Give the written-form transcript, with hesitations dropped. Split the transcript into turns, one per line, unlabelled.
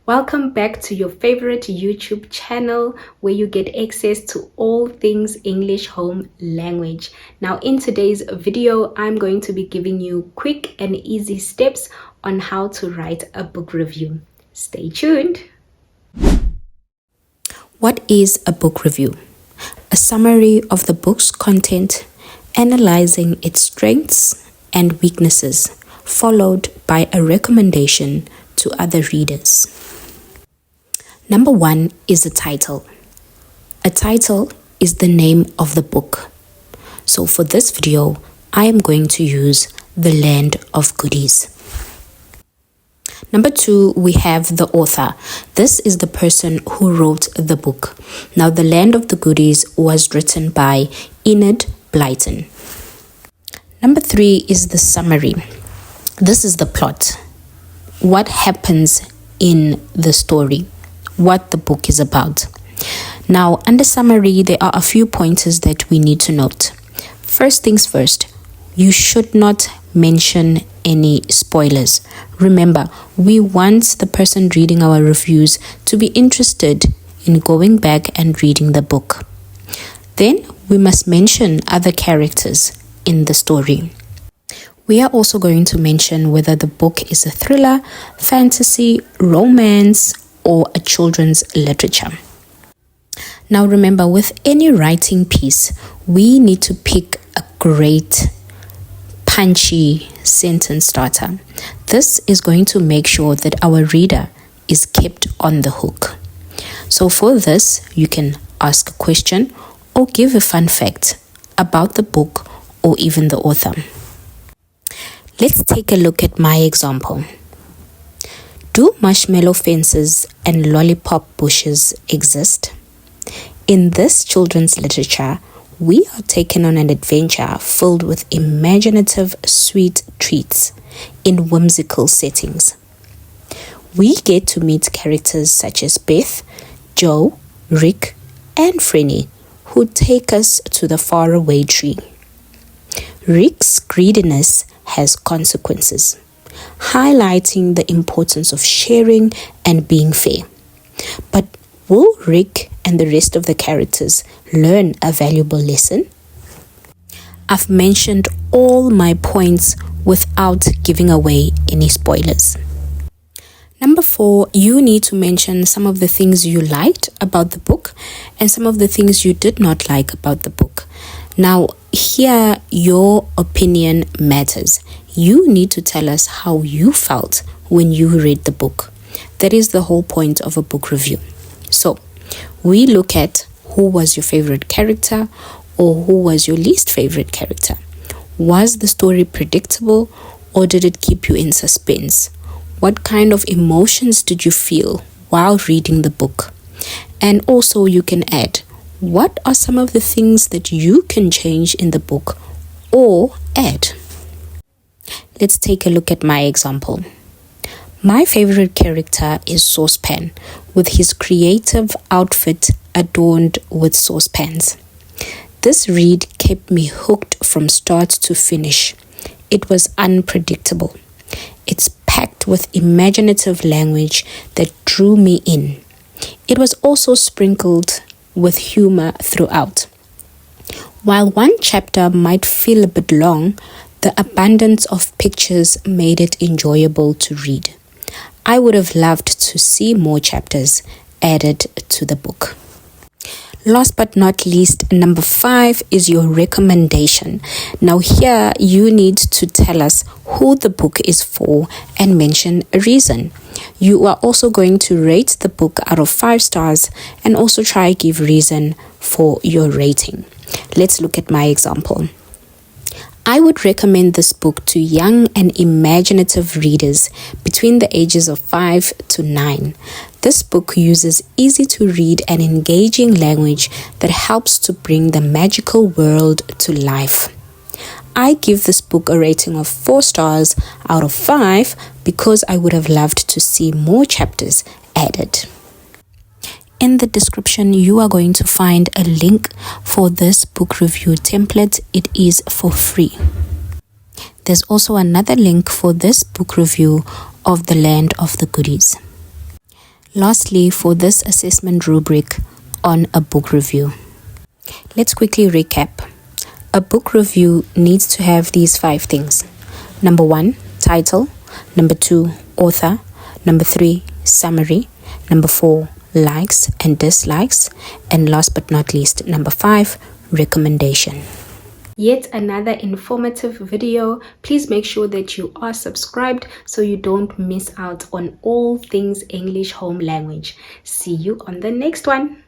Welcome back to your favorite YouTube channel where you get access to all things English home language. Now in today's video, I'm going to be giving you quick and easy steps on how to write a book review. Stay tuned. What is a book review? A summary of the book's content, analyzing its strengths and weaknesses, followed by a recommendation to other readers. Number 1 is the title. A title is the name of the book. So for this video, I am going to use The Land of Goodies. Number 2, we have the author. This is the person who wrote the book. Now, The Land of the Goodies was written by Enid Blyton. Number 3 is the summary. This is the plot. What happens in the story? What the book is about. Now, under summary, there are a few pointers that we need to note. First things first, you should not mention any spoilers. Remember, we want the person reading our reviews to be interested in going back and reading the book. Then, we must mention other characters in the story. We are also going to mention whether the book is a thriller, fantasy, romance, or a children's literature. Now remember, with any writing piece, we need to pick a great, punchy sentence starter. This is going to make sure that our reader is kept on the hook. So for this, you can ask a question or give a fun fact about the book or even the author. Let's take a look at my example. Do marshmallow fences and lollipop bushes exist? In this children's literature, we are taken on an adventure filled with imaginative sweet treats in whimsical settings. We get to meet characters such as Beth, Joe, Rick, and Frenny, who take us to the faraway tree. Rick's greediness has consequences, highlighting the importance of sharing and being fair. But will Rick and the rest of the characters learn a valuable lesson? I've mentioned all my points without giving away any spoilers. Number 4, you need to mention some of the things you liked about the book and some of the things you did not like about the book. Now, here your opinion matters. You need to tell us how you felt when you read the book. That is the whole point of a book review. So, we look at who was your favorite character or who was your least favorite character. Was the story predictable or did it keep you in suspense? What kind of emotions did you feel while reading the book? And also you can add, what are some of the things that you can change in the book or add? Let's take a look at my example. My favorite character is Saucepan, with his creative outfit adorned with saucepans. This read kept me hooked from start to finish. It was unpredictable. It's packed with imaginative language that drew me in. It was also sprinkled with humor throughout. While one chapter might feel a bit long, the abundance of pictures made it enjoyable to read. I would have loved to see more chapters added to the book. Last but not least, number 5 is your recommendation. Now here you need to tell us who the book is for and mention a reason. You are also going to rate the book out of 5 stars and also try to give reason for your rating. Let's look at my example. I would recommend this book to young and imaginative readers between the ages of 5 to 9. This book uses easy to read and engaging language that helps to bring the magical world to life. I give this book a rating of 4 stars out of 5 because I would have loved to see more chapters added. In the description, you are going to find a link for this book review template. It is for free. There's also another link for this book review of The Land of the Goodies. Lastly, for this assessment rubric on a book review, let's quickly recap. A book review needs to have these 5 things. Number 1, title. Number 2, author. Number 3, summary. Number 4, likes and dislikes. And last but not least, number 5, recommendation. Yet another informative video. Please make sure that you are subscribed so you don't miss out on all things English home language. See you on the next one.